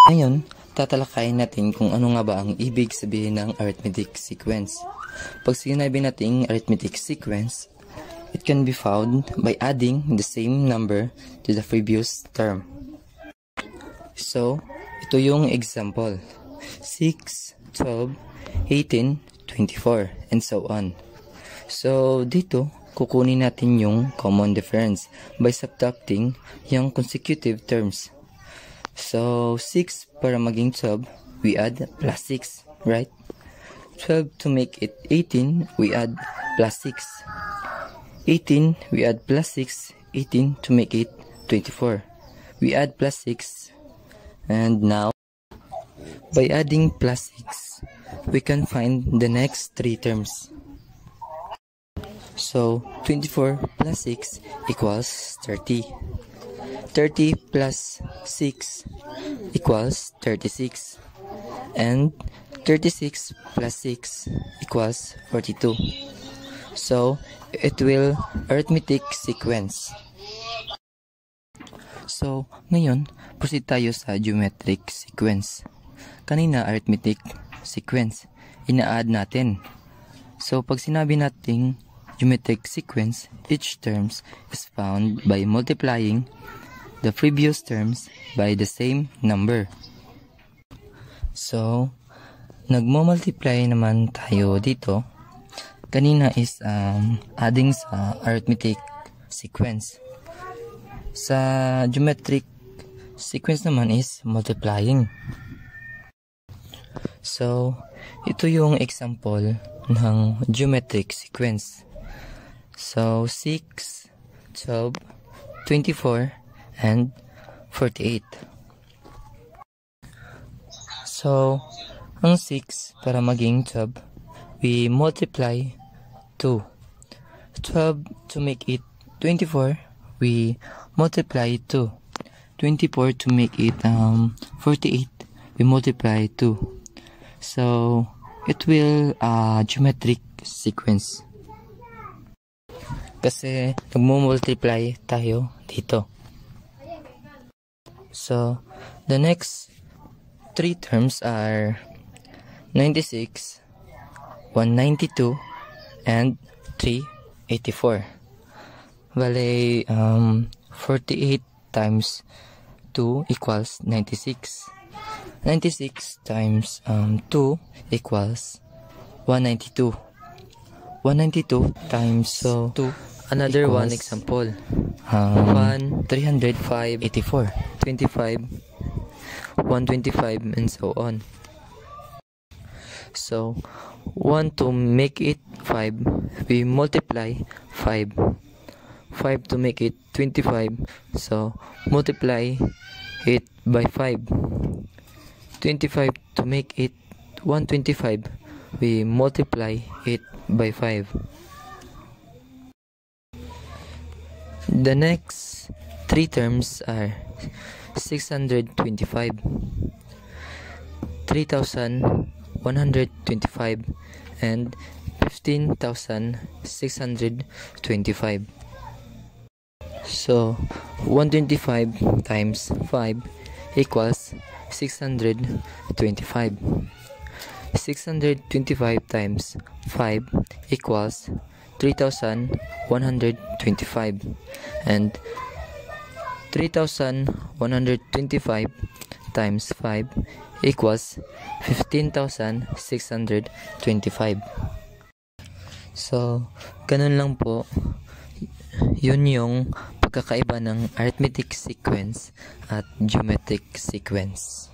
Ngayon, tatalakayin natin kung ano nga ba ang ibig sabihin ng arithmetic sequence. Pag sinabi natin arithmetic sequence, it can be found by adding the same number to the previous term. So, ito yung example. 6, 12, 18, 24, and so on. So, dito, kukunin natin yung common difference by subtracting yung consecutive terms. So, 6 para maging 12, we add plus 6, right? 12 to make it 18, we add plus 6. 18, we add plus 6. 18 to make it 24. We add plus 6. And now, by adding plus 6, we can find the next 3 terms. So, 24 plus 6 equals 30. 30 plus 6 equals 36. And 36 plus 6 equals 42. So, it will arithmetic sequence. So, ngayon, proceed tayo sa geometric sequence. Kanina, arithmetic sequence, ina-add natin. So, pag sinabi nating geometric sequence, each terms is found by multiplying the previous terms by the same number. So, nagmo-multiply naman tayo dito. Kanina is adding sa arithmetic sequence. Sa geometric sequence naman is multiplying. So, ito yung example ng geometric sequence. So, 6, 12, 24, and 48. So, ang 6 para maging 12, we multiply 2. 12 to make it 24, we multiply 2. 24 to make it 48, we multiply 2. So, it will geometric sequence. Kasi nagmo-multiply tayo dito. So, the next 3 terms are 96, 192, and 384. Bale, 48 times 2 equals 96. 96 times 2 equals 192. 192 times 2. Another one example. 1, 305, 84, 25, 125, and so on. So, 1 to make it 5, we multiply 5. 5 to make it 25, so multiply it by 5. 25 to make it 125, we multiply it by 5. The next 3 terms are 625, 3,125, and 15,625. So, 125 times 5 equals 625. 625 times 5 equals 3,125, and 3,125 times 5 equals 15,625. So, ganun lang po. Yun yung pagkakaiba ng arithmetic sequence at geometric sequence.